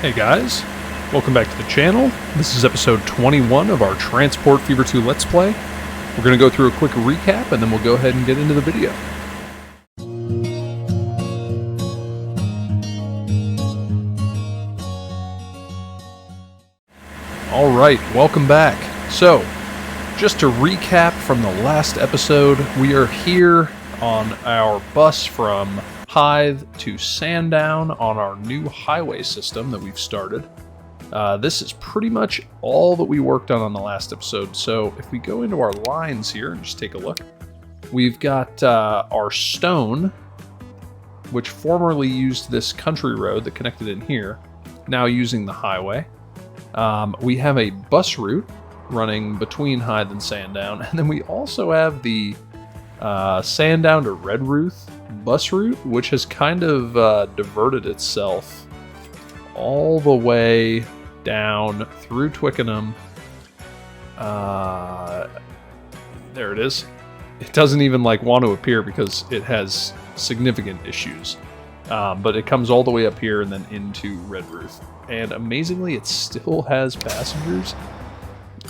Hey guys, welcome back to the channel. This is episode 21 of our Transport Fever 2 Let's Play. We're going to go through a quick recap and then we'll go ahead and get into the video. Alright, welcome back. So, just to recap from the last episode, we are here on our bus from Hythe to Sandown on our new highway system that we've started. This is pretty much all that we worked on the last episode. So if we go into our lines here and just take a look, we've got our stone, which formerly used this country road that connected in here, now using the highway. We have a bus route running between Hythe and Sandown, and then we also have the Sandown to Redruth bus route, which has kind of diverted itself all the way down through Twickenham. There it is. It doesn't even want to appear because it has significant issues. But it comes all the way up here and then into Redruth. And amazingly, it still has passengers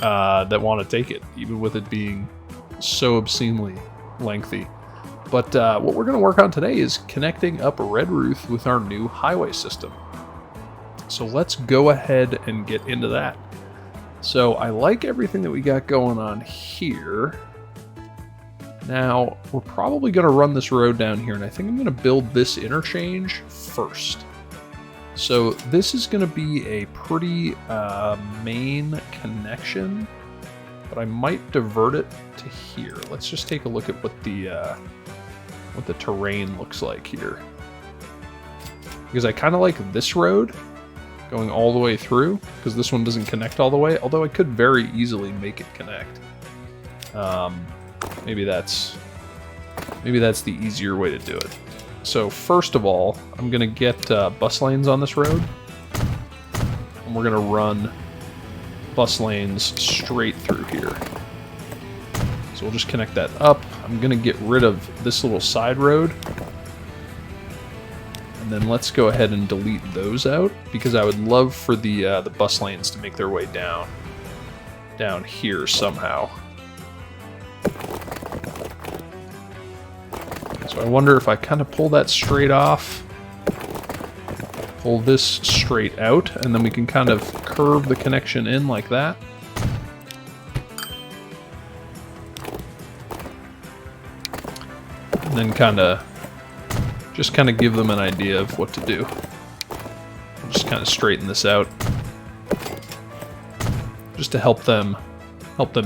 that want to take it, even with it being so obscenely lengthy. But what we're going to work on today is connecting up Redruth with our new highway system. So let's go ahead and get into that. So I like everything that we got going on here. Now, we're probably going to run this road down here, and I think I'm going to build this interchange first. So this is going to be a pretty main connection, but I might divert it to here. Let's just take a look at what the terrain looks like here. Because I kind of like this road going all the way through, because this one doesn't connect all the way, although I could very easily make it connect. Maybe that's the easier way to do it. So first of all, I'm going to get bus lanes on this road, and we're going to run bus lanes straight through here. So we'll just connect that up. I'm going to get rid of this little side road. And then let's go ahead and delete those out, because I would love for the bus lanes to make their way down here somehow. So I wonder if I kind of pull that straight off, pull this straight out, and then we can kind of curve the connection in like that. And then just kind of give them an idea of what to do. I'll just kind of straighten this out, just to help them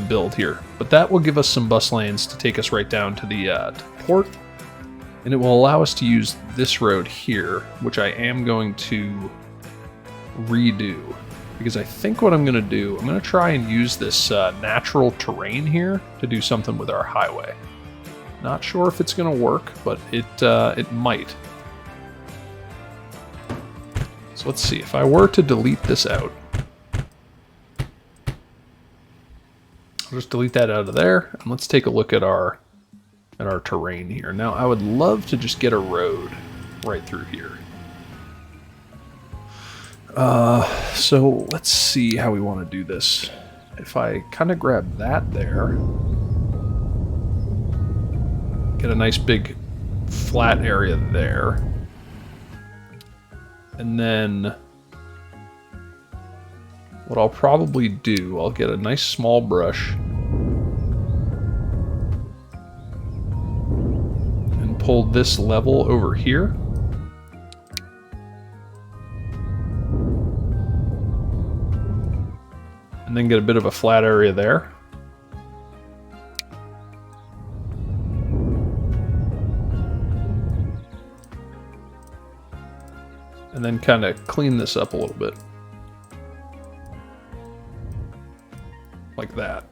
build here. But that will give us some bus lanes to take us right down to the port, and it will allow us to use this road here, which I am going to redo, because I think what I'm going to do, I'm going to try and use this natural terrain here to do something with our highway. Not sure if it's going to work, but it might. So let's see. If I were to delete this out, I'll just delete that out of there, and let's take a look at our terrain here. Now, I would love to just get a road right through here. So let's see how we want to do this. If I kind of grab that there, get a nice big flat area there. And then what I'll probably do, I'll get a nice small brush and pull this level over here. And then get a bit of a flat area there. And then kind of clean this up a little bit. Like that.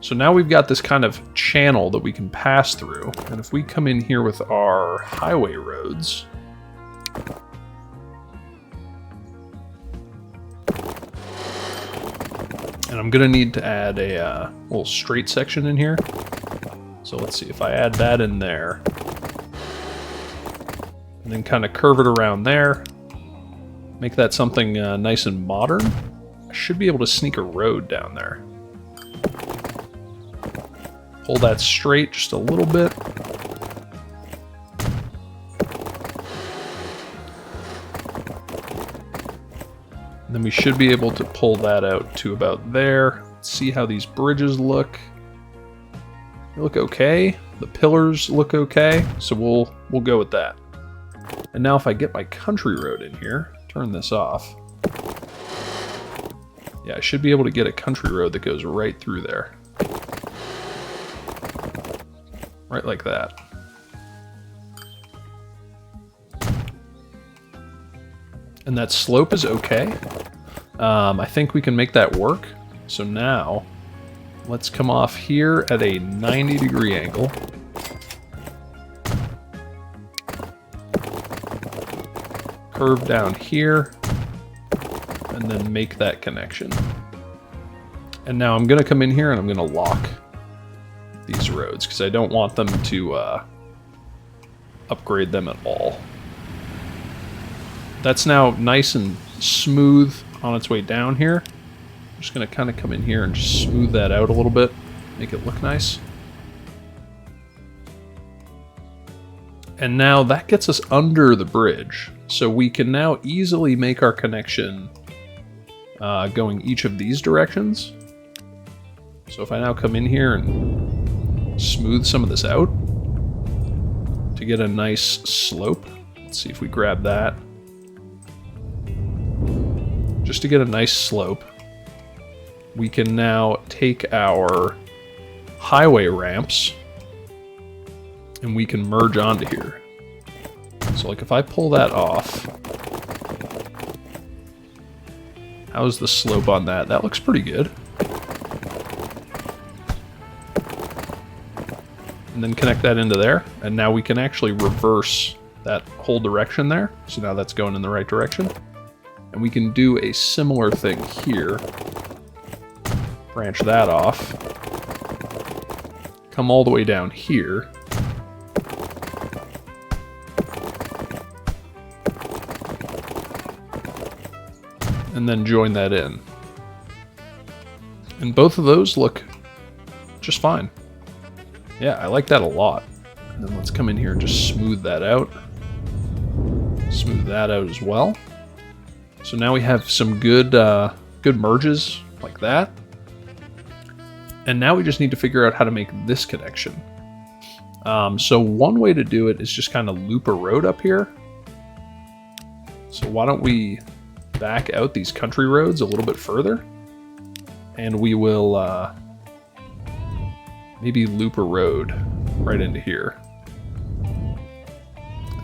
So now we've got this kind of channel that we can pass through. And if we come in here with our highway roads, and I'm going to need to add a little straight section in here. So let's see, if I add that in there, and then kind of curve it around there, Make that something nice and modern. I should be able to sneak a road down there. Pull that straight just a little bit. And then we should be able to pull that out to about there. See how these bridges look. They look okay. The pillars look okay. So we'll go with that. And now if I get my country road in here, turn this off. Yeah, I should be able to get a country road that goes right through there. Right like that. And that slope is okay. I think we can make that work. So now, let's come off here at a 90-degree angle. Curve down here, and then make that connection. And now I'm going to come in here and I'm going to lock these roads because I don't want them to upgrade them at all. That's now nice and smooth on its way down here. I'm just going to kind of come in here and just smooth that out a little bit, make it look nice. And now that gets us under the bridge. So we can now easily make our connection going each of these directions. So if I now come in here and smooth some of this out to get a nice slope. Let's see if we grab that. Just to get a nice slope, we can now take our highway ramps and we can merge onto here. So like if I pull that off, how's the slope on that? That looks pretty good. And then connect that into there, and now we can actually reverse that whole direction there. So now that's going in the right direction. And we can do a similar thing here. Branch that off. Come all the way down here. And then join that in. And both of those look just fine. Yeah, I like that a lot. And then let's come in here and just smooth that out. Smooth that out as well. So now we have some good merges like that. And now we just need to figure out how to make this connection. So one way to do it is just kind of loop a road up here. So why don't we back out these country roads a little bit further, and we will maybe loop a road right into here.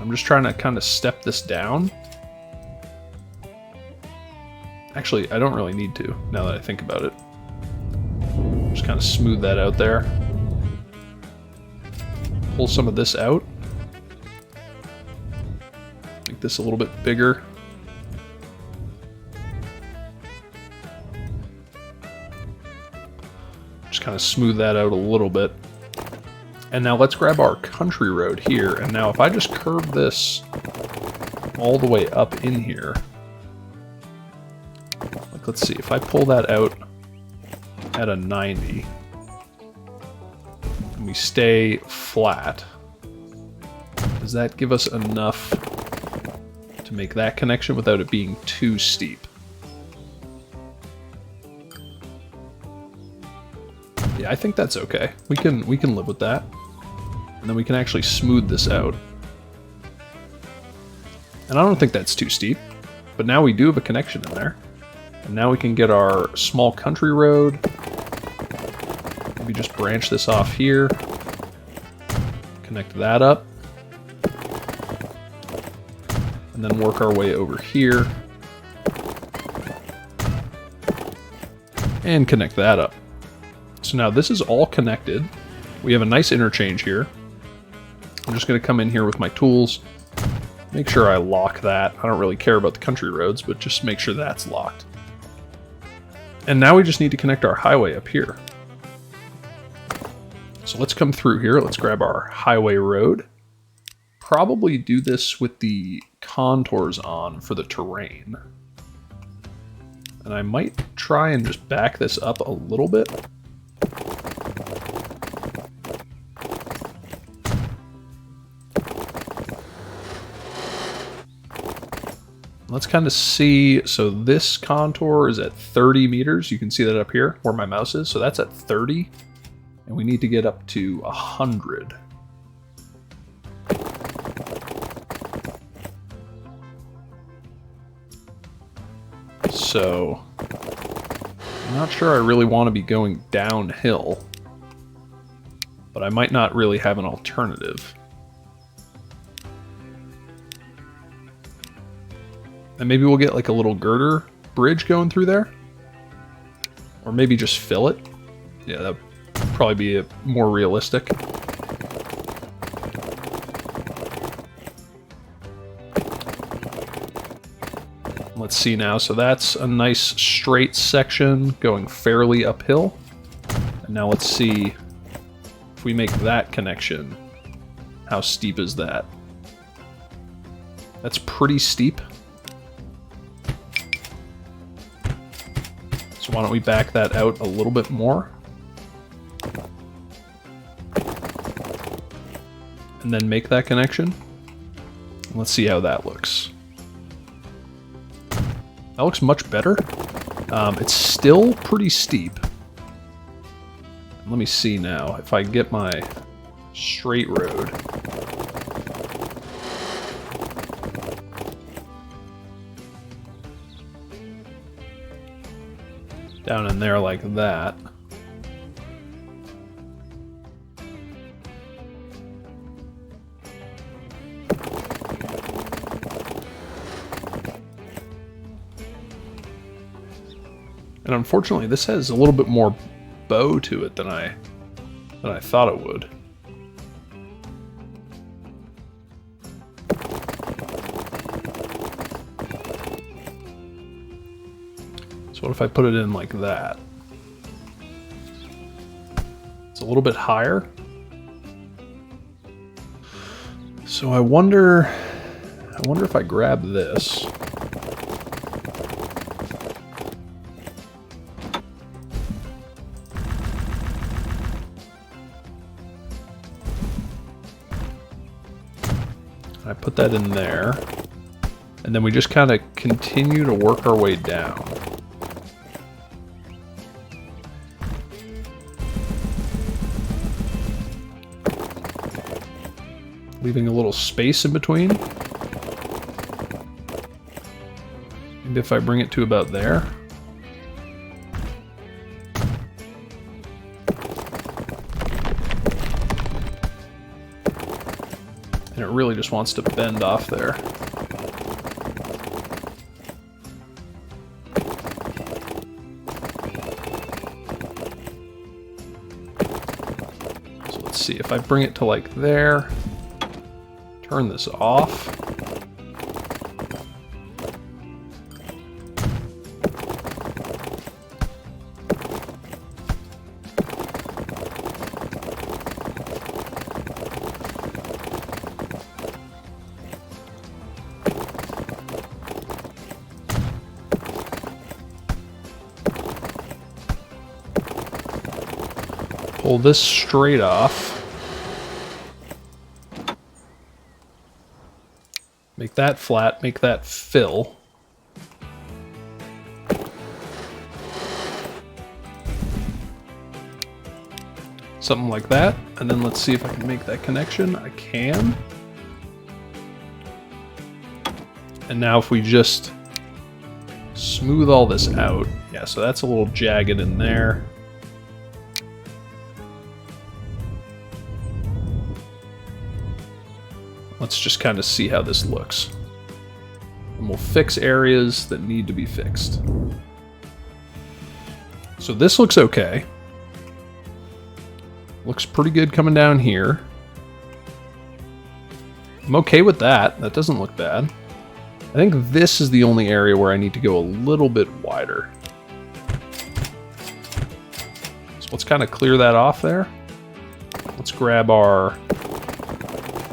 I'm just trying to kind of step this down. Actually, I don't really need to, now that I think about it. Just kind of smooth that out there. Pull some of this out. Make this a little bit bigger. Just kind of smooth that out a little bit. And now let's grab our country road here. And now if I just curve this all the way up in here, like let's see, if I pull that out at a 90 and we stay flat, does that give us enough to make that connection without it being too steep? Yeah, I think that's okay. We can live with that. And then we can actually smooth this out. And I don't think that's too steep, but now we do have a connection in there. And now we can get our small country road. Maybe just branch this off here. Connect that up. And then work our way over here. And connect that up. So now this is all connected. We have a nice interchange here. I'm just going to come in here with my tools, make sure I lock that. I don't really care about the country roads, but just make sure that's locked. And now we just need to connect our highway up here. So let's come through here. Let's grab our highway road. Probably do this with the contours on for the terrain. And I might try and just back this up a little bit. Let's kind of see, so this contour is at 30 meters. You can see that up here where my mouse is. So that's at 30, and we need to get up to 100. So I'm not sure I really want to be going downhill, but I might not really have an alternative. And maybe we'll get like a little girder bridge going through there. Or maybe just fill it. Yeah, that would probably be more realistic. Let's see now. So that's a nice straight section going fairly uphill. And now let's see if we make that connection. How steep is that? That's pretty steep. So why don't we back that out a little bit more? And then make that connection. Let's see how that looks. That looks much better. It's still pretty steep. Let me see now if I get my straight road. Down in there like that. And unfortunately, this has a little bit more bow to it than I thought it would. So what if I put it in like that? It's a little bit higher. So I wonder if I grab this. I put that in there, and then we just kind of continue to work our way down. Leaving a little space in between. Maybe if I bring it to about there. And it really just wants to bend off there. So let's see, if I bring it to like there, turn this off. Pull this straight off. Make that flat, make that fill. Something like that. And then let's see if I can make that connection. I can. And now if we just smooth all this out. Yeah, so that's a little jagged in there. Let's just kind of see how this looks. And we'll fix areas that need to be fixed. So this looks okay. Looks pretty good coming down here. I'm okay with that. That doesn't look bad. I think this is the only area where I need to go a little bit wider. So let's kind of clear that off there. Let's grab our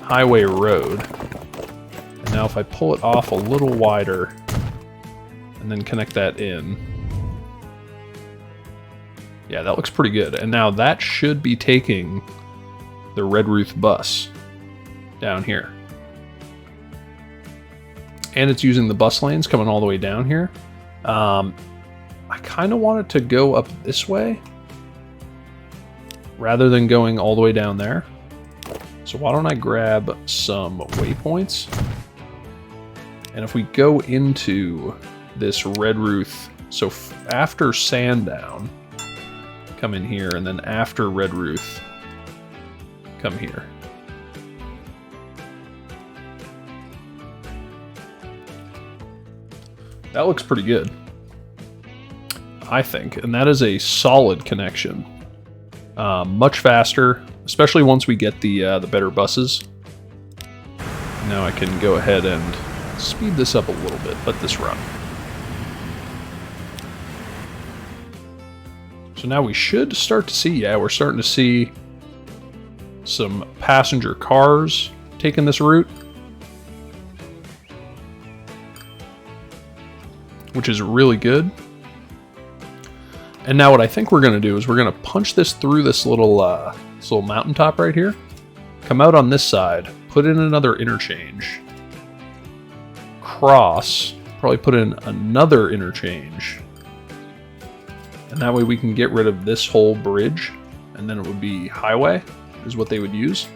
highway road. And now Now if I pull it off a little wider and then connect that in, yeah, that looks pretty good. And now that should be taking the Redruth bus down here. And it's using the bus lanes coming all the way down here. I kind of want it to go up this way rather than going all the way down there. So why don't I grab some waypoints? And if we go into this Redruth, so after Sandown, come in here, and then after Redruth, come here. That looks pretty good, I think, and that is a solid connection. Much faster, especially once we get the better buses. Now I can go ahead and speed this up a little bit, let this run. So now we should start to see, yeah, we're starting to see some passenger cars taking this route, which is really good. And now what I think we're going to do is we're going to punch this through this little mountaintop right here, come out on this side, put in another interchange, cross, probably put in another interchange, and that way we can get rid of this whole bridge, and then it would be highway is what they would use.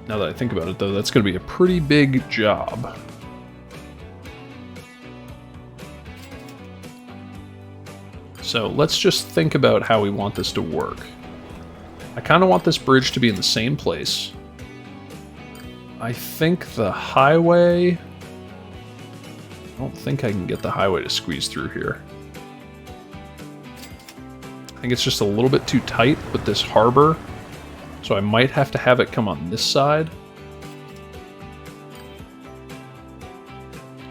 Now that I think about it though, that's going to be a pretty big job. So let's just think about how we want this to work. I kind of want this bridge to be in the same place. I think the highway... I don't think I can get the highway to squeeze through here. I think it's just a little bit too tight with this harbor, so I might have to have it come on this side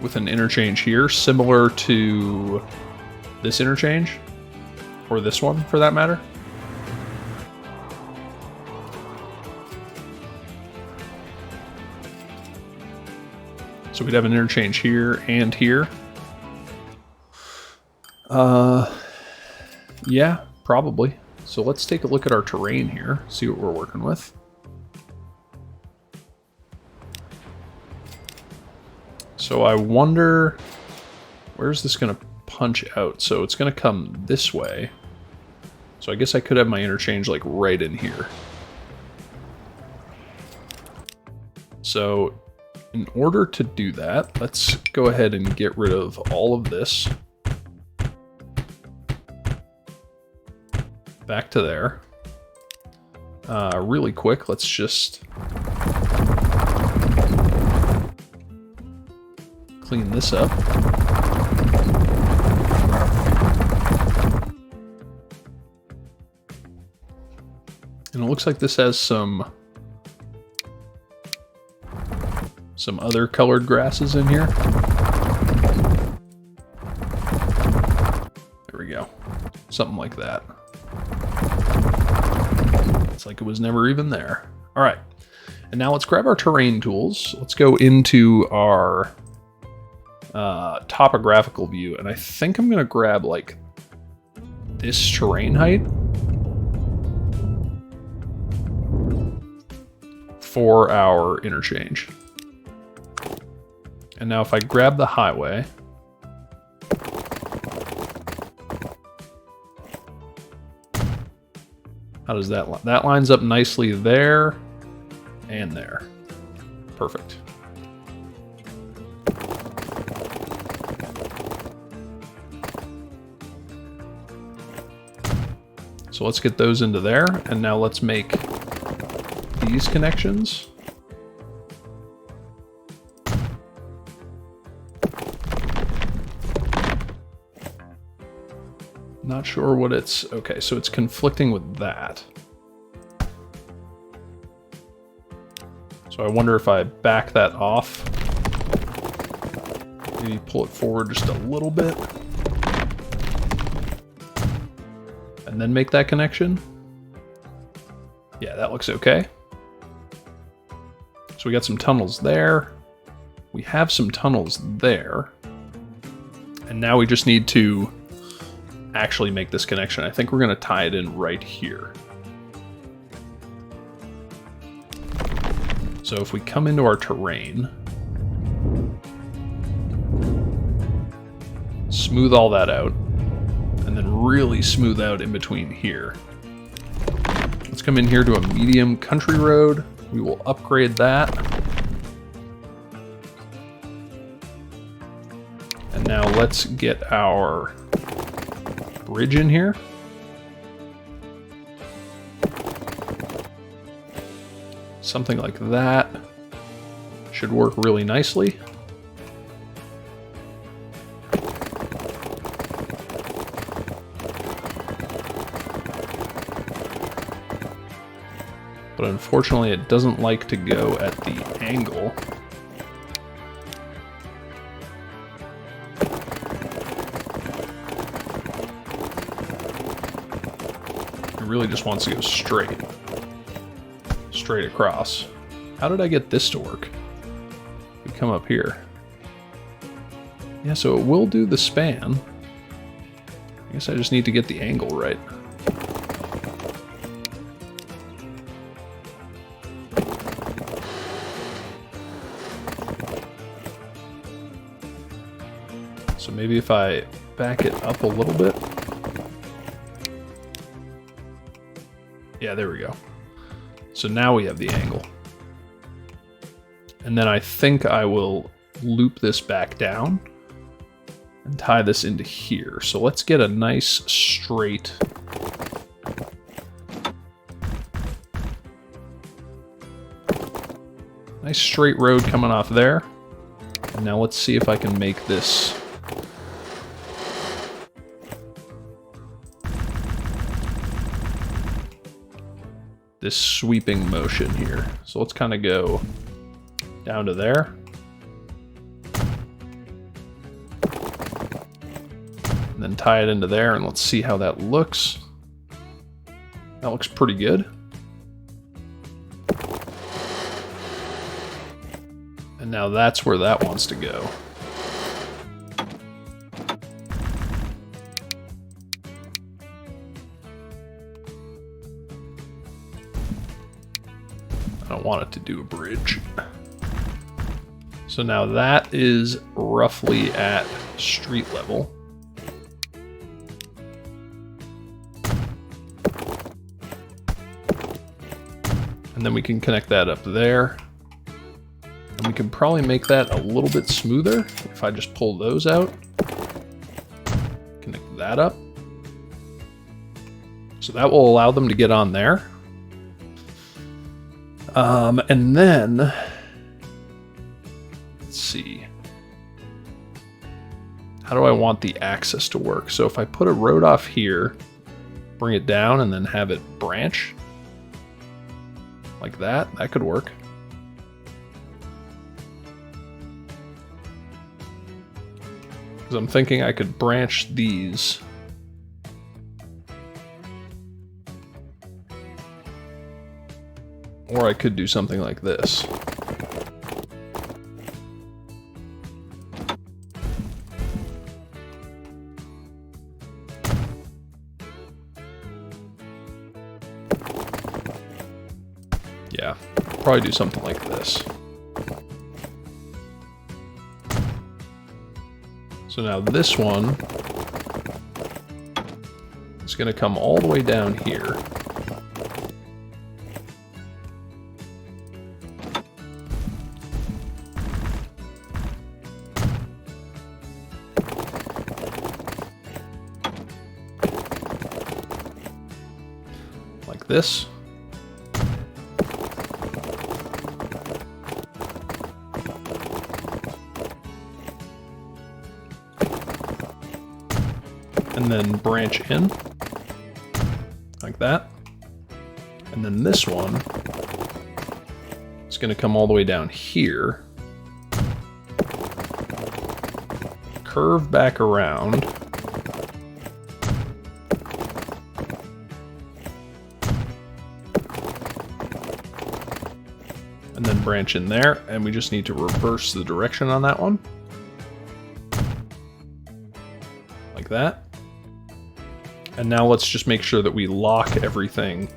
with an interchange here, similar to this interchange, or this one for that matter. So we'd have an interchange here and here. Yeah, probably. So let's take a look at our terrain here, see what we're working with. So I wonder, where's this going to punch out? So it's going to come this way. So I guess I could have my interchange like right in here. So in order to do that, let's go ahead and get rid of all of this. Back to there. Really quick, let's just clean this up. And it looks like this has some other colored grasses in here. There we go. Something like that. It's like it was never even there. All right. And now let's grab our terrain tools. Let's go into our topographical view. And I think I'm going to grab like this terrain height for our interchange. And now if I grab the highway, how does that that lines up nicely there and there. Perfect. So let's get those into there, and now let's make these connections. Not sure what it's... Okay, so it's conflicting with that. So I wonder if I back that off. Maybe pull it forward just a little bit. And then make that connection. Yeah, that looks okay. So we got some tunnels there. We have some tunnels there. And now we just need to actually make this connection. I think we're going to tie it in right here. So if we come into our terrain, smooth all that out, and then really smooth out in between here. Let's come in here to a medium country road. We will upgrade that. And now let's get our bridge in here. Something like that should work really nicely. But unfortunately, it doesn't like to go at the angle. It really just wants to go straight. Straight across. How did I get this to work? We come up here. Yeah, so it will do the span. I guess I just need to get the angle right. So maybe if I back it up a little bit. Yeah, there we go. So now we have the angle. And then I think I will loop this back down and tie this into here. So let's get a nice straight road coming off there. And now let's see if I can make this sweeping motion here. So let's kind of go down to there. And then tie it into there, and let's see how that looks. That looks pretty good. And now that's where that wants to go. I don't want it to do a bridge. So now that is roughly at street level. And then we can connect that up there. And we can probably make that a little bit smoother if I just pull those out. Connect that up. So that will allow them to get on there. And then, let's see. How do I want the access to work? So if I put a road off here, bring it down, and then have it branch like that, that could work. Because I'm thinking I could branch these. Or I could do something like this. Yeah, probably do something like this. So now this one is going to come all the way down here. Like this. And then branch in, like that. And then this one is going to come all the way down here, curve back around, and then branch in there, and we just need to reverse the direction on that one. Like that. And now let's just make sure that we lock everything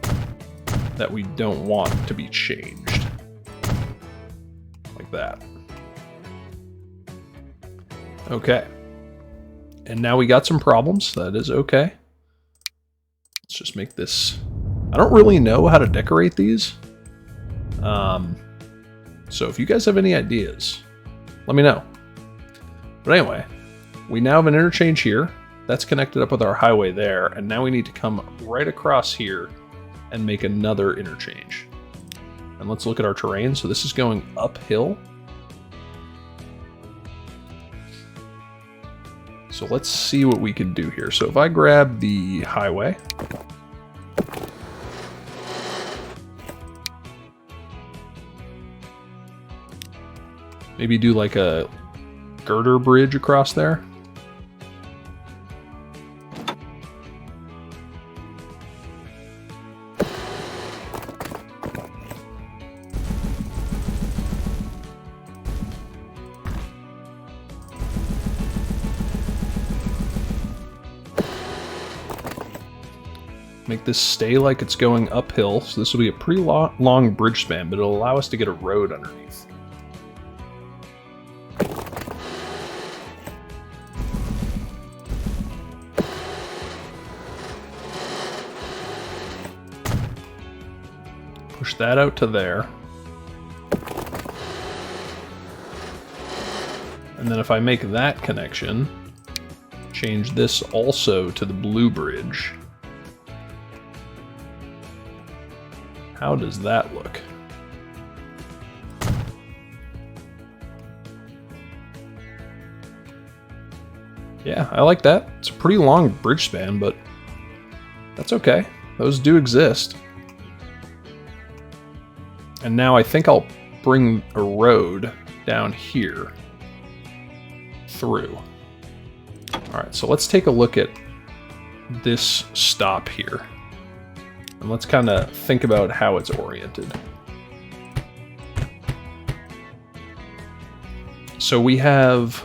that we don't want to be changed. Like that. Okay. And now we got some problems. That is okay. Let's just make this... I don't really know how to decorate these. So if you guys have any ideas, let me know. But anyway, we now have an interchange here. That's connected up with our highway there. And now we need to come right across here and make another interchange. And let's look at our terrain. So this is going uphill. So let's see what we can do here. So if I grab the highway, maybe do like a girder bridge across there. Make this stay like it's going uphill. So this will be a pretty long bridge span, but it'll allow us to get a road underneath. Push that out to there. And then if I make that connection, change this also to the blue bridge. How does that look? Yeah, I like that. It's a pretty long bridge span, but that's okay. Those do exist. And now I think I'll bring a road down here through. All right, so let's take a look at this stop here. And let's kind of think about how it's oriented. So we have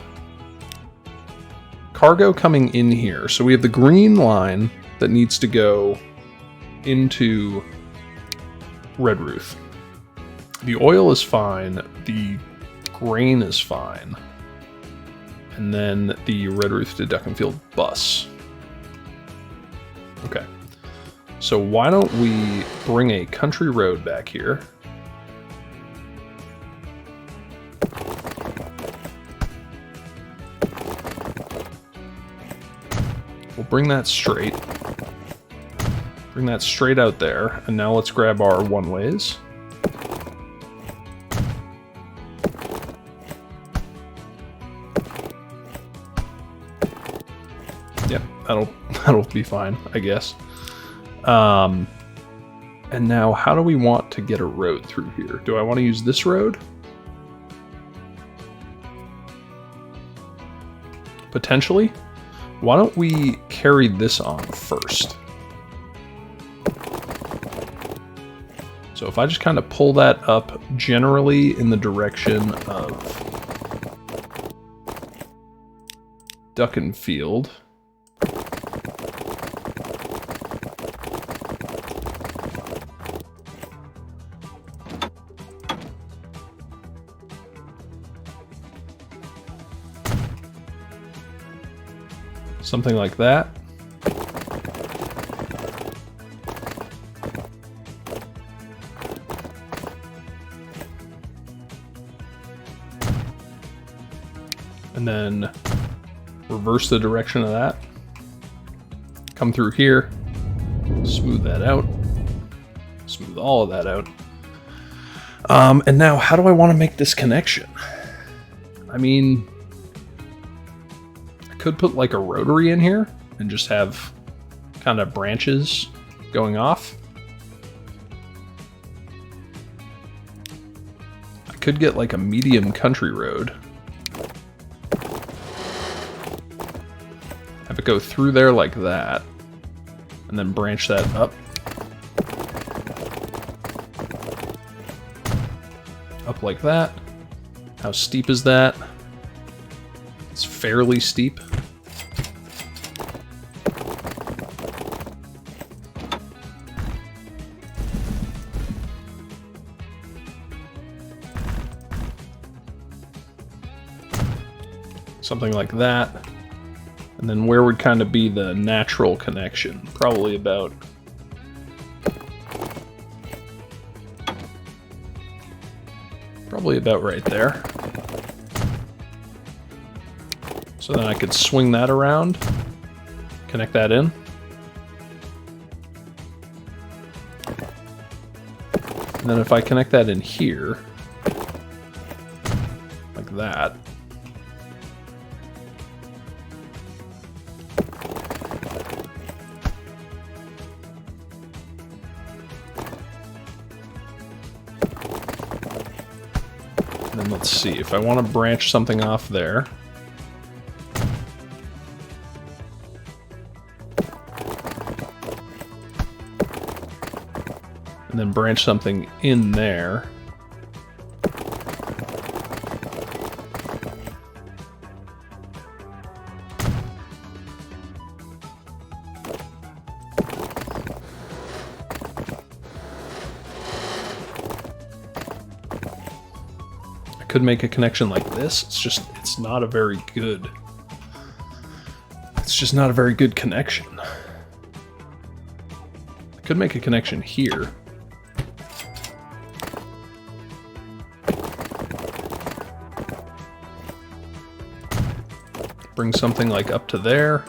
cargo coming in here. So we have the green line that needs to go into Redruth. The oil is fine. The grain is fine. And then the Redruth to Duckenfield bus. Okay. So why don't we bring a country road back here. We'll bring that straight. Bring that straight out there. And now let's grab our one-ways. Yep, that'll be fine, I guess. And now how do we want to get a road through here? Do I want to use this road? Potentially. Why don't we carry this on first? So if I just kind of pull that up generally in the direction of Duckenfield. Something like that. And then reverse the direction of that. Come through here, smooth that out, smooth all of that out. And now how do I want to make this connection? I mean, could put like a rotary in here and just have kind of branches going off. I could get like a medium country road. Have it go through there like that. And then branch that up. up like that. How steep is that? It's fairly steep. Something like that. And then where would kind of be the natural connection? Probably about right there. So then I could swing that around, connect that in. And then if I connect that in here, like that, and then let's see, if I want to branch something off there, and then branch something in there. I could make a connection like this. It's not a very good. It's just not a very good connection. I could make a connection here. Bring something like up to there.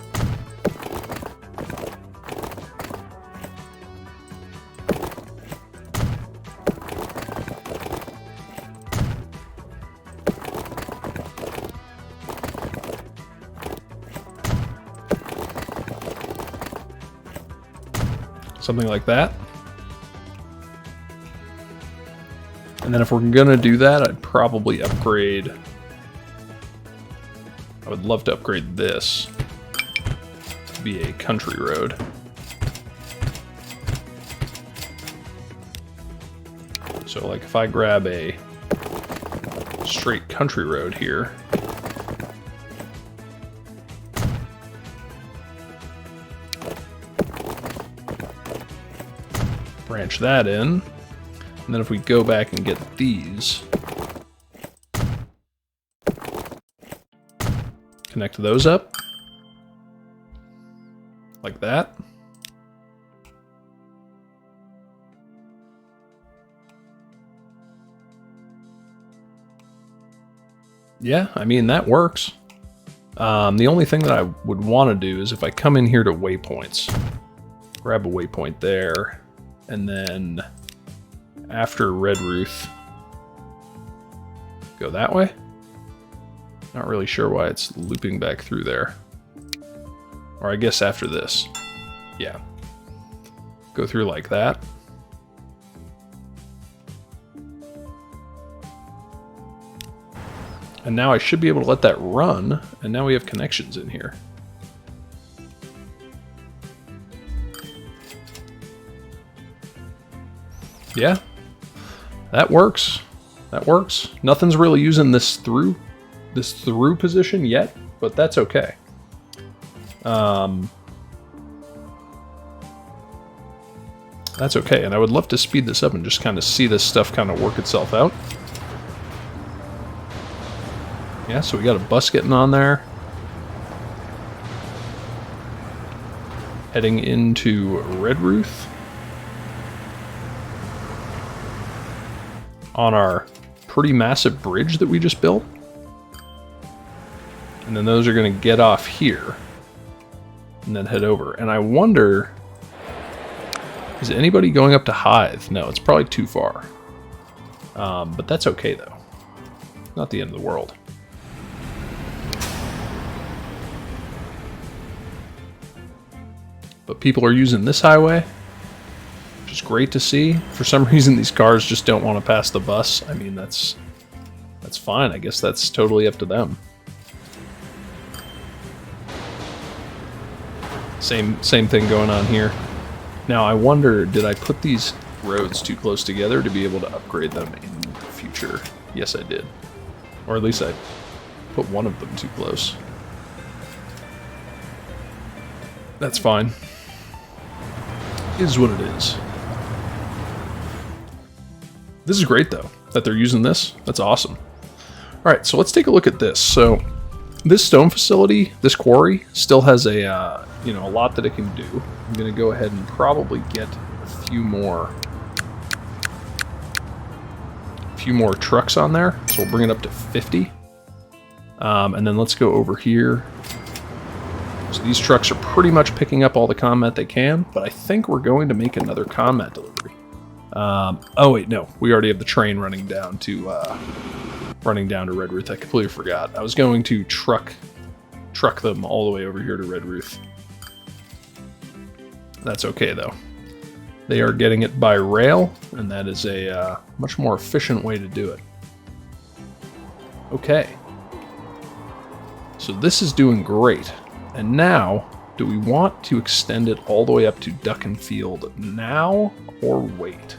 Something like that. And then if we're gonna do that, I'd probably upgrade. I would love to upgrade this to be a country road. So like if I grab a straight country road here, branch that in, and then if we go back and get these, connect those up like that. Yeah, I mean, that works. The only thing that I would want to do is if I come in here to waypoints, grab a waypoint there, and then after Redruth, go that way. Not really sure why it's looping back through there. Or I guess after this. Yeah. Go through like that. And now I should be able to let that run, and now we have connections in here. Yeah. That works. That works. Nothing's really using this through position yet, but that's okay. That's okay, and I would love to speed this up and just kind of see this stuff kind of work itself out. Yeah, so we got a bus getting on there. Heading into Redruth. On our pretty massive bridge that we just built. And then those are going to get off here. And then head over. And I wonder, is anybody going up to Hythe? No, it's probably too far. But that's okay, though. Not the end of the world. But people are using this highway, which is great to see. For some reason, these cars just don't want to pass the bus. I mean, that's fine. I guess that's totally up to them. Same thing going on here. Now, I wonder, did I put these roads too close together to be able to upgrade them in the future? Yes, I did. Or at least I put one of them too close. That's fine. It is what it is. This is great, though, that they're using this. That's awesome. All right, so let's take a look at this. So this stone facility, this quarry, still has a a lot that it can do. I'm going to go ahead and probably get a few more trucks on there. So we'll bring it up to 50. And then let's go over here. So these trucks are pretty much picking up all the combat they can, but I think we're going to make another combat delivery. Oh wait, no, we already have the train running down to Redruth. I completely forgot. I was going to truck them all the way over here to Redruth. That's okay though. They are getting it by rail, and that is a much more efficient way to do it. Okay. So this is doing great. And now, do we want to extend it all the way up to Duckenfield now, or wait?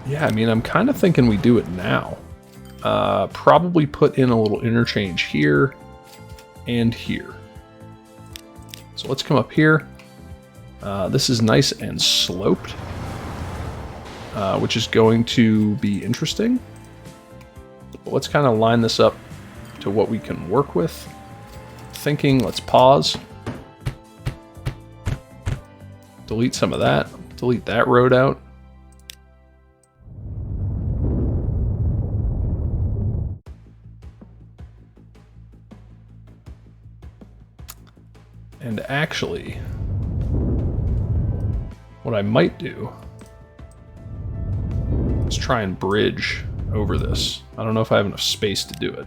Yeah, I mean, I'm kind of thinking we do it now. Probably put in a little interchange here and here. So let's come up here. This is nice and sloped, which is going to be interesting. But let's kind of line this up to what we can work with. Thinking, let's pause. Delete some of that. Delete that road out. And actually, what I might do is try and bridge over this. I don't know if I have enough space to do it.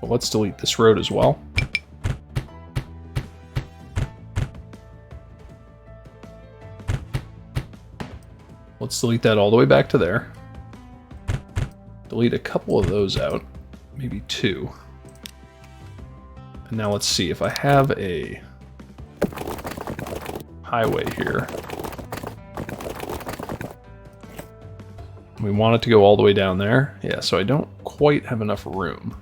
But let's delete this road as well. Let's delete that all the way back to there. Delete a couple of those out, maybe two. And now let's see if I have a highway here. We want it to go all the way down there. Yeah, so I don't quite have enough room.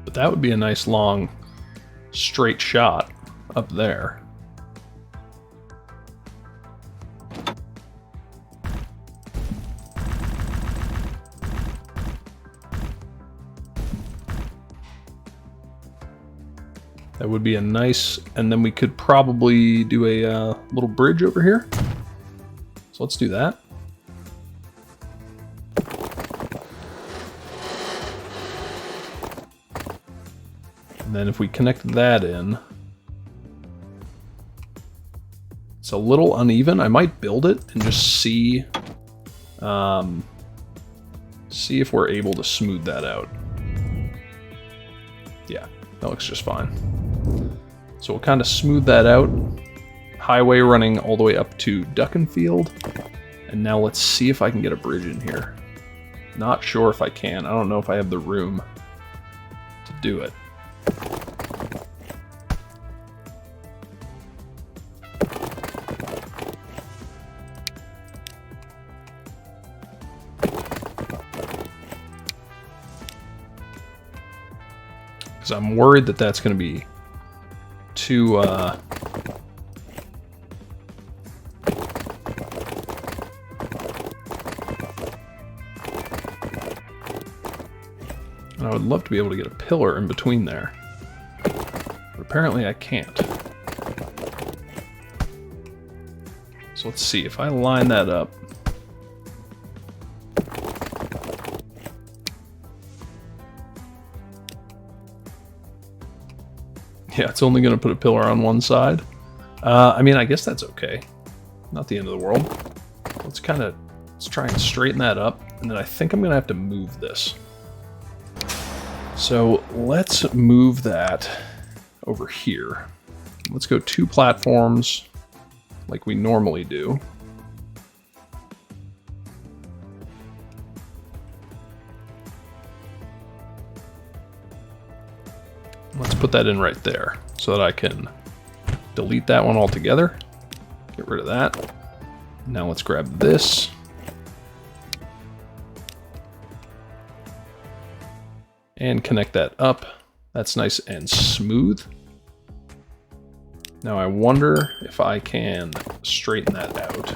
But that would be a nice long straight shot up there. That would be a nice, and then we could probably do a little bridge over here. So let's do that. And then if we connect that in, it's a little uneven. I might build it and just see if we're able to smooth that out. Yeah, that looks just fine. So we'll kind of smooth that out. Highway running all the way up to Duckenfield. And now let's see if I can get a bridge in here. Not sure if I can. I don't know if I have the room to do it. Because I'm worried that that's going to be too and I would love to be able to get a pillar in between there, but apparently I can't. So let's see if I line that up. Yeah, it's only going to put a pillar on one side. I mean, I guess that's okay. Not the end of the world. Let's try and straighten that up. And then I think I'm going to have to move this. So let's move that over here. Let's go 2 platforms like we normally do. Let's put that in right there so that I can delete that one altogether. Get rid of that. Now let's grab this. And connect that up. That's nice and smooth. Now I wonder if I can straighten that out.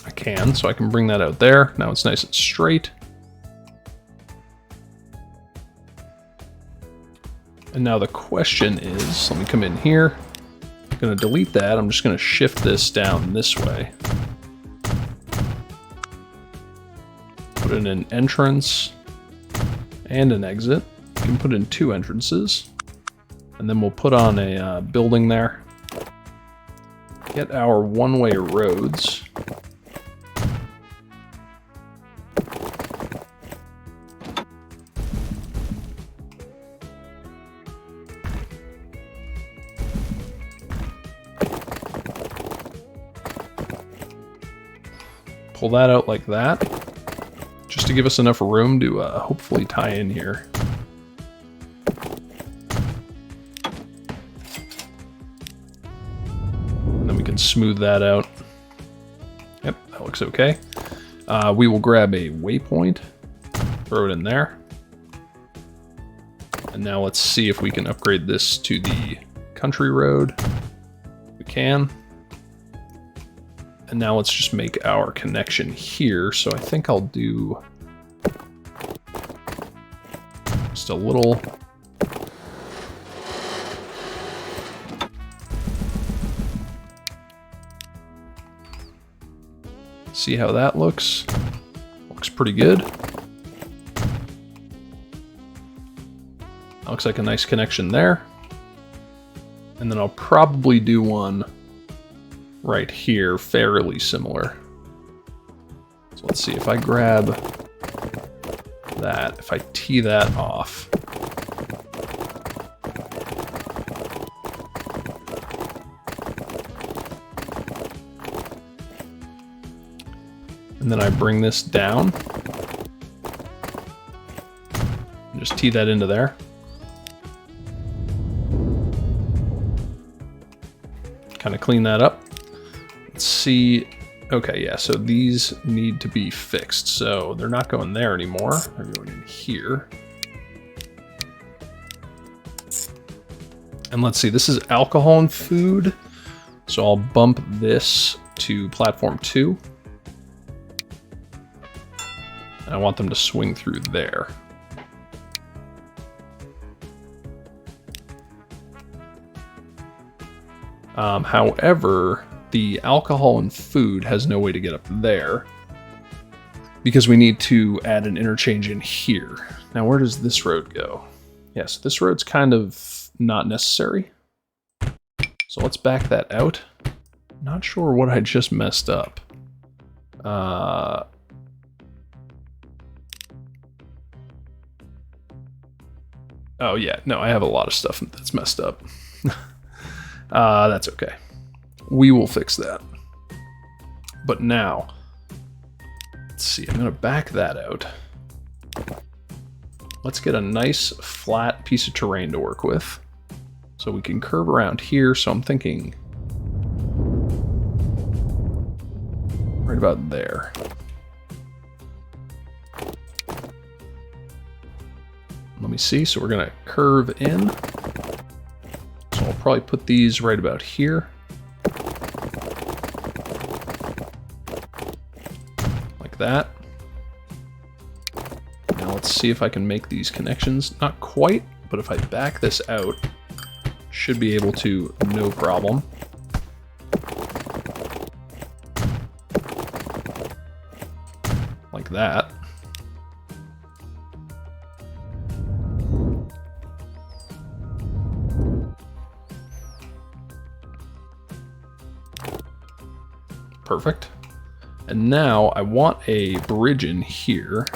I can, so I can bring that out there. Now it's nice and straight. And now the question is, let me come in here. I'm going to delete that. I'm just going to shift this down this way. Put in an entrance and an exit. You can put in 2 entrances. And then we'll put on a building there. Get our one-way roads. Pull that out like that, just to give us enough room to hopefully tie in here. And then we can smooth that out. Yep, that looks okay. We will grab a waypoint, throw it in there. And now let's see if we can upgrade this to the country road. We can. And now let's just make our connection here. So I think I'll do just a little. See how that looks? Looks pretty good. That looks like a nice connection there. And then I'll probably do one right here, fairly similar. So let's see, if I grab that, if I tee that off. And then I bring this down. And just tee that into there. Kind of clean that up. Let's see. Okay, yeah, so these need to be fixed. So they're not going there anymore. They're going in here. And let's see, this is alcohol and food. So I'll bump this to platform 2. And I want them to swing through there. However, the alcohol and food has no way to get up there because we need to add an interchange in here. Now, where does this road go? Yeah, so this road's kind of not necessary. So let's back that out. Not sure what I just messed up. Oh yeah, no, I have a lot of stuff that's messed up. That's okay. We will fix that. But now, let's see, I'm going to back that out. Let's get a nice flat piece of terrain to work with. So we can curve around here, so I'm thinking right about there. Let me see, so we're going to curve in. So I'll probably put these right about here. Like that. Now let's see if I can make these connections. Not quite, but if I back this out, should be able to, no problem. Like that. And now I want a bridge in here.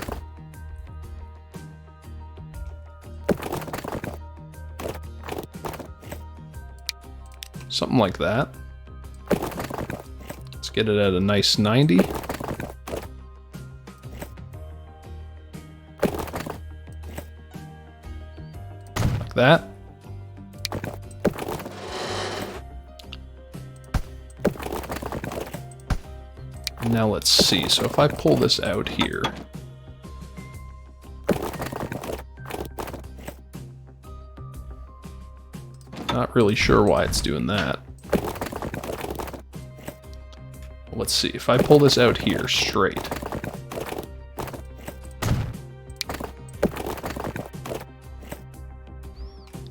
Something like that. Let's get it at a nice 90. Like that. Now let's see, so if I pull this out here, not really sure why it's doing that. Let's see, if I pull this out here straight,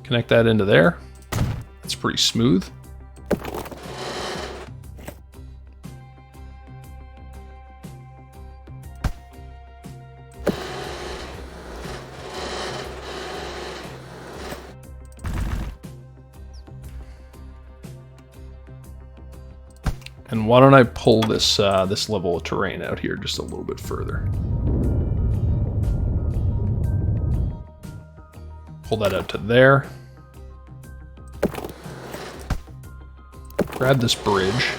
connect that into there, it's pretty smooth. And why don't I pull this this level of terrain out here just a little bit further? Pull that out to there. Grab this bridge.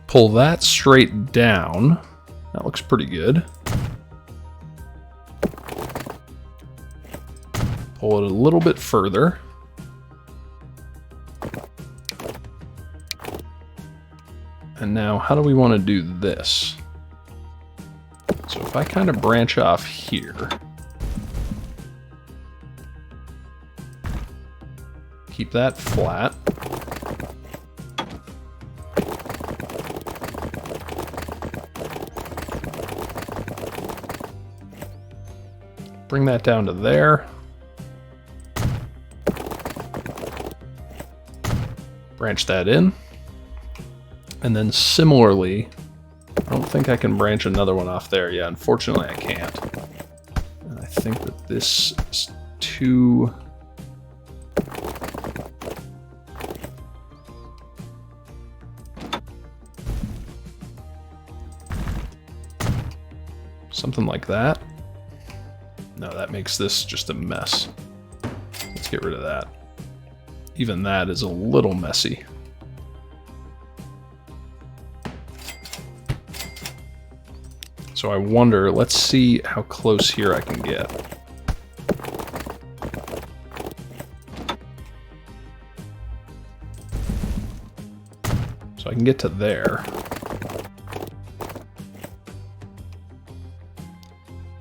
Pull that straight down. That looks pretty good. Pull it a little bit further. And now, how do we want to do this? So if I kind of branch off here, keep that flat. Bring that down to there. Branch that in. And then similarly, I don't think I can branch another one off there. Yeah, unfortunately I can't. And I think that this is too... something like that. No, that makes this just a mess. Let's get rid of that. Even that is a little messy. So I wonder, let's see how close here I can get. So I can get to there.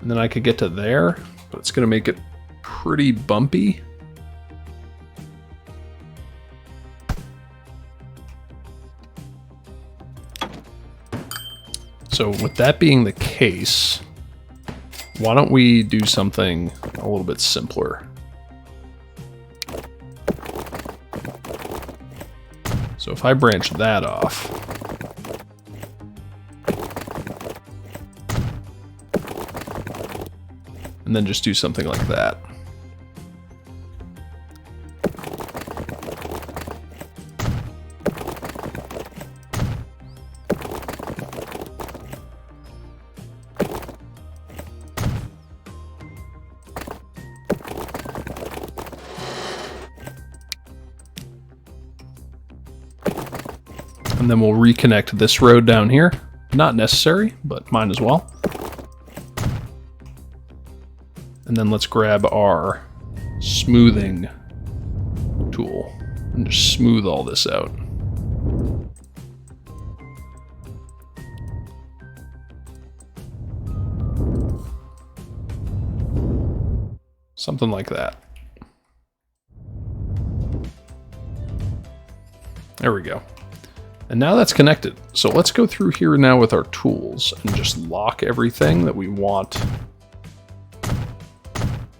And then I could get to there, but it's going to make it pretty bumpy. So with that being the case, why don't we do something a little bit simpler? So if I branch that off, and then just do something like that. And then we'll reconnect this road down here. Not necessary, but might as well. And then let's grab our smoothing tool and just smooth all this out. Something like that. There we go. And now that's connected. So let's go through here now with our tools and just lock everything that we want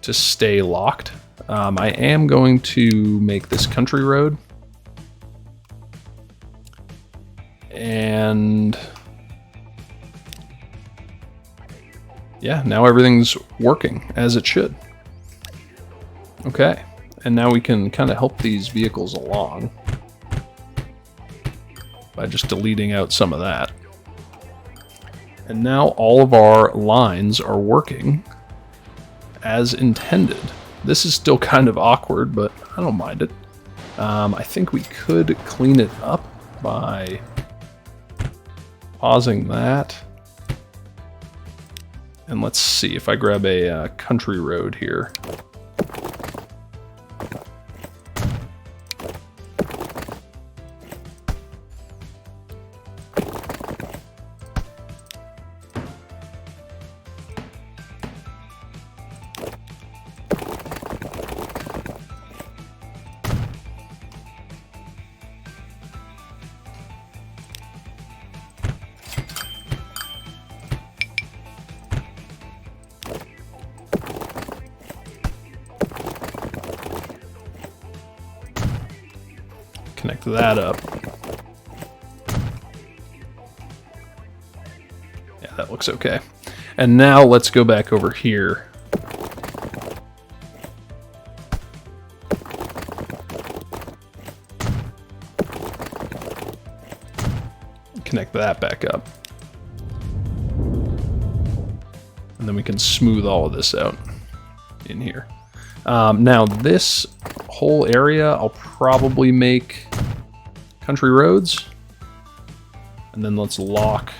to stay locked. I am going to make this country road. And yeah, now everything's working as it should. Okay, and now we can kind of help these vehicles along. by just deleting out some of that. And now all of our lines are working as intended. This is still kind of awkward, but I don't mind it. I think we could clean it up by pausing that. And let's see if I grab a country road here. Connect that up. Yeah, that looks okay. And now let's go back over here. Connect that back up. And then we can smooth all of this out in here. Now this whole area I'll probably make country roads, and then let's lock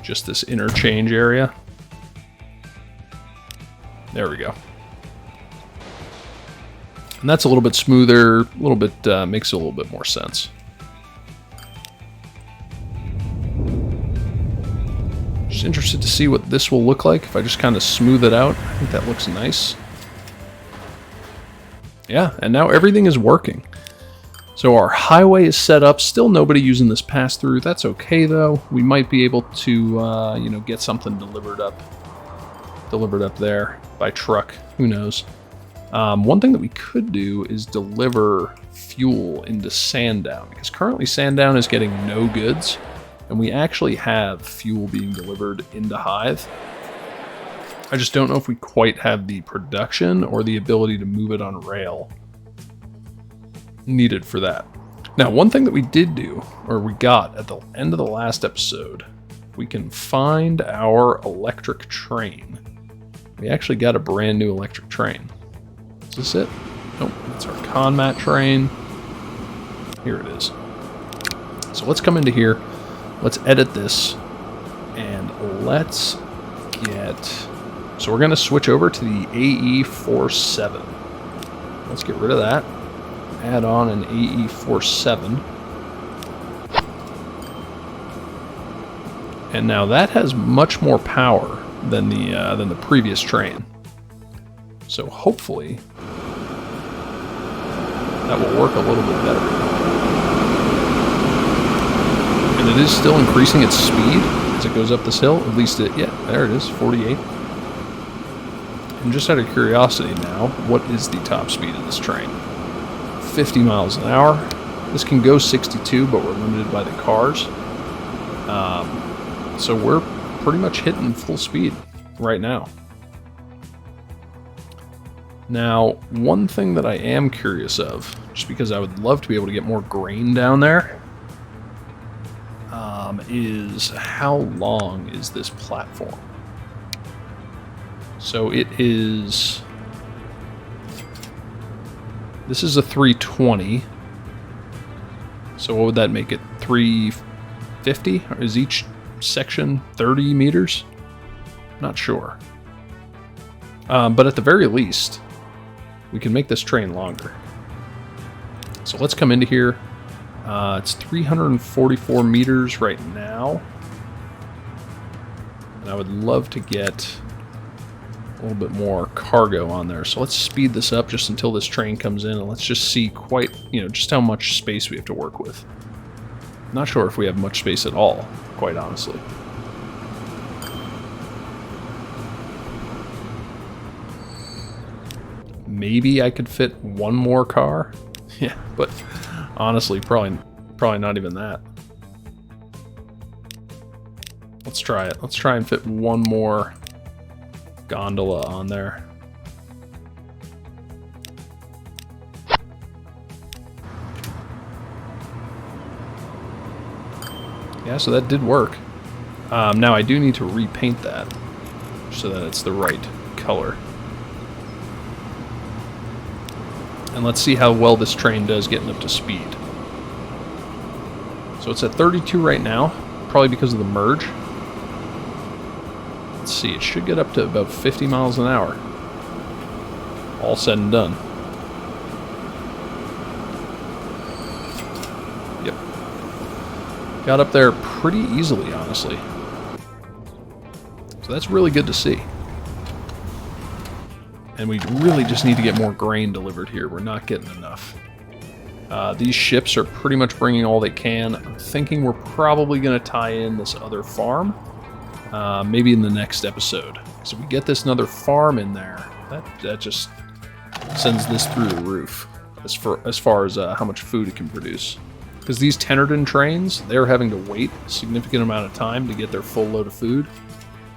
just this interchange area. There we go. And that's a little bit smoother, a little bit makes a little bit more sense. Just interested to see what this will look like if I just kind of smooth it out. I think that looks nice. Yeah, and now everything is working. So our highway is set up. Still nobody using this pass-through. That's okay though. We might be able to, you know, get something delivered up there by truck. Who knows? One thing that we could do is deliver fuel into Sandown, because currently Sandown is getting no goods, and we actually have fuel being delivered into Hythe. I just don't know if we quite have the production or the ability to move it on rail needed for that. Now, one thing that we did do, or we got at the end of the last episode, we can find our electric train. We actually got a brand new electric train. Is this it? Nope, it's our Conmat train. Here it is. So let's come into here. Let's edit this, and let's get... So we're going to switch over to the AE47. Let's get rid of that. Add on an AE47. And now that has much more power than the previous train. So hopefully that will work a little bit better. And it is still increasing its speed as it goes up this hill. At least it, yeah, there it is, 48. And just out of curiosity now, what is the top speed of this train? 50 miles an hour. This can go 62, but we're limited by the cars. So we're pretty much hitting full speed right now. Now, one thing that I am curious of, just because I would love to be able to get more grain down there, is how long is this platform? So it is... This is a 320. So what would that make it? 350? Or is each section 30 meters? Not sure. But at the very least, we can make this train longer. So let's come into here. It's 344 meters right now. And I would love to get a little bit more cargo on there. So let's speed this up just until this train comes in, and let's just see just how much space we have to work with. Not sure if we have much space at all, quite honestly. Maybe I could fit one more car. Yeah, but honestly, probably not even that. Let's try it. Let's try and fit one more gondola on there. Yeah, so that did work. Now I do need to repaint that so that it's the right color. And let's see how well this train does getting up to speed. So it's at 32 right now, probably because of the merge. Let's see, it should get up to about 50 miles an hour. All said and done. Yep. Got up there pretty easily, honestly. So that's really good to see. And we really just need to get more grain delivered here. We're not getting enough. These ships are pretty much bringing all they can. I'm thinking we're probably going to tie in this other farm. Maybe in the next episode. So if we get this another farm in there, that just sends this through the roof as far as how much food it can produce. Because these Tennerden trains, they're having to wait a significant amount of time to get their full load of food.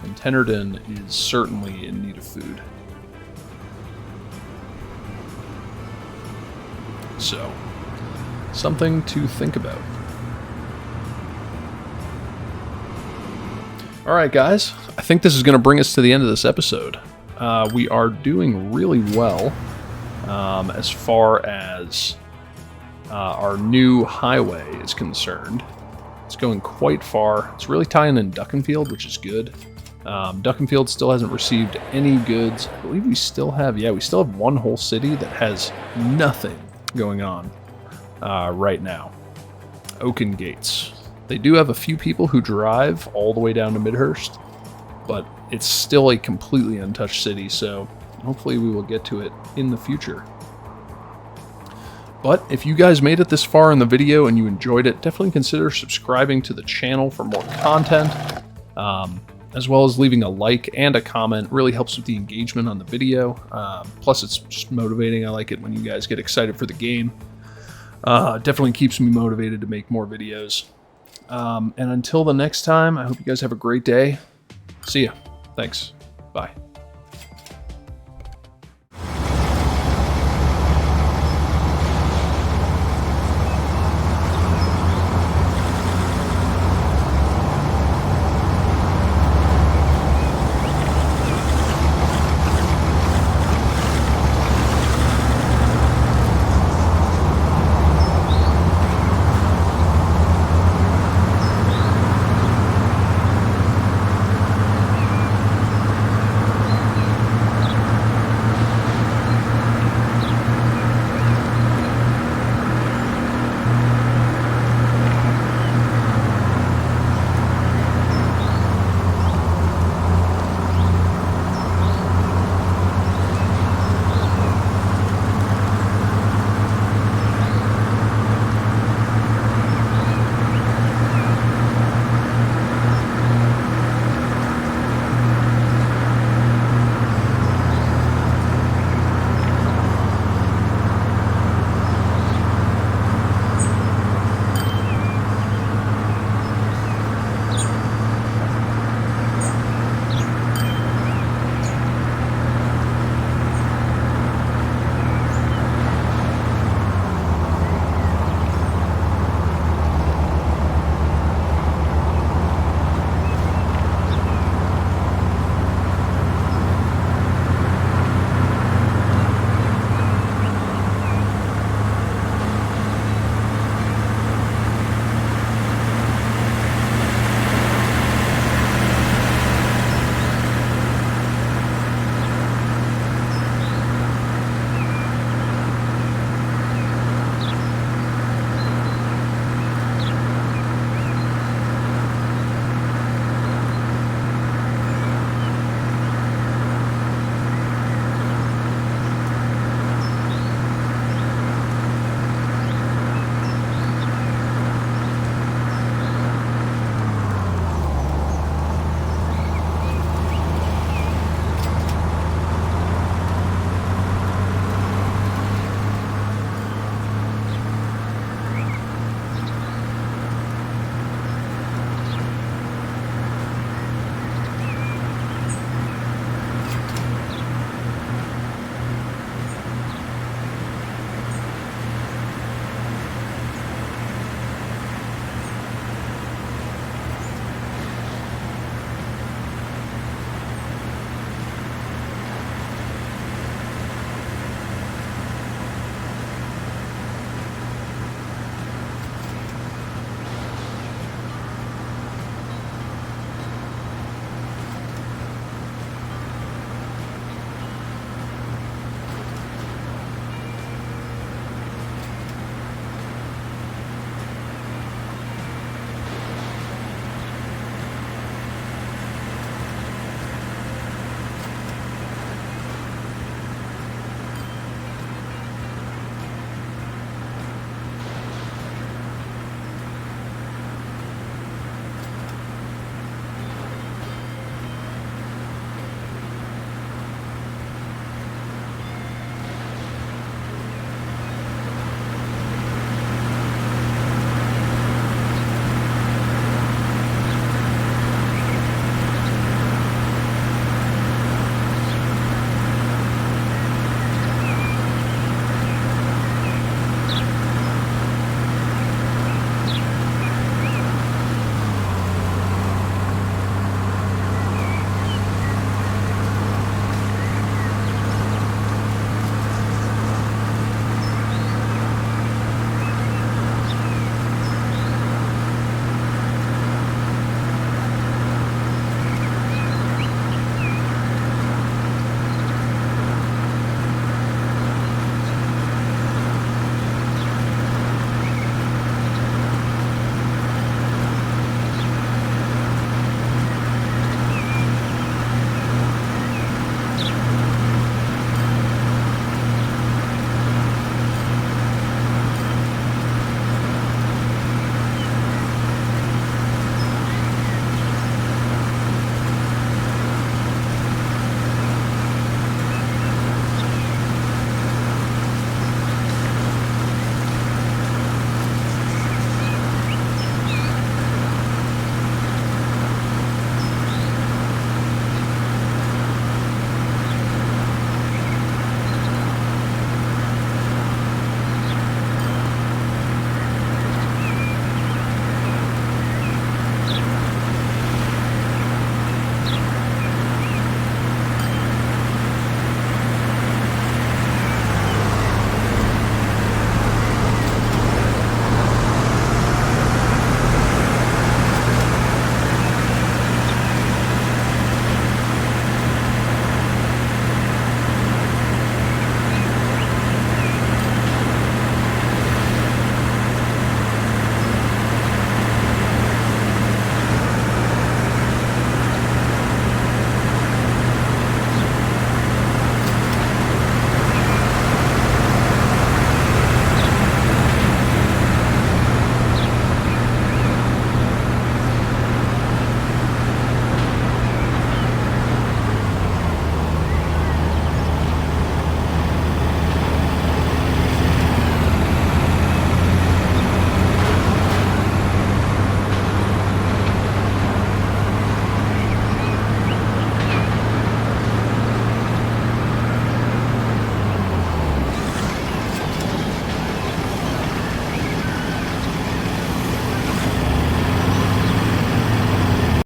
And Tennerden is certainly in need of food. So, something to think about. Alright guys, I think this is going to bring us to the end of this episode. We are doing really well as far as our new highway is concerned. It's going quite far. It's really tying in Duckenfield, which is good. Duckenfield still hasn't received any goods. I believe we still have, we still have one whole city that has nothing going on right now. Oaken Gates. They do have a few people who drive all the way down to Midhurst, but it's still a completely untouched city, so hopefully we will get to it in the future. But if you guys made it this far in the video and you enjoyed it, definitely consider subscribing to the channel for more content, as well as leaving a like and a comment. It really helps with the engagement on the video. Plus it's just motivating. I like it when you guys get excited for the game. Definitely keeps me motivated to make more videos. And until the next time, I hope you guys have a great day. See ya. Thanks. Bye.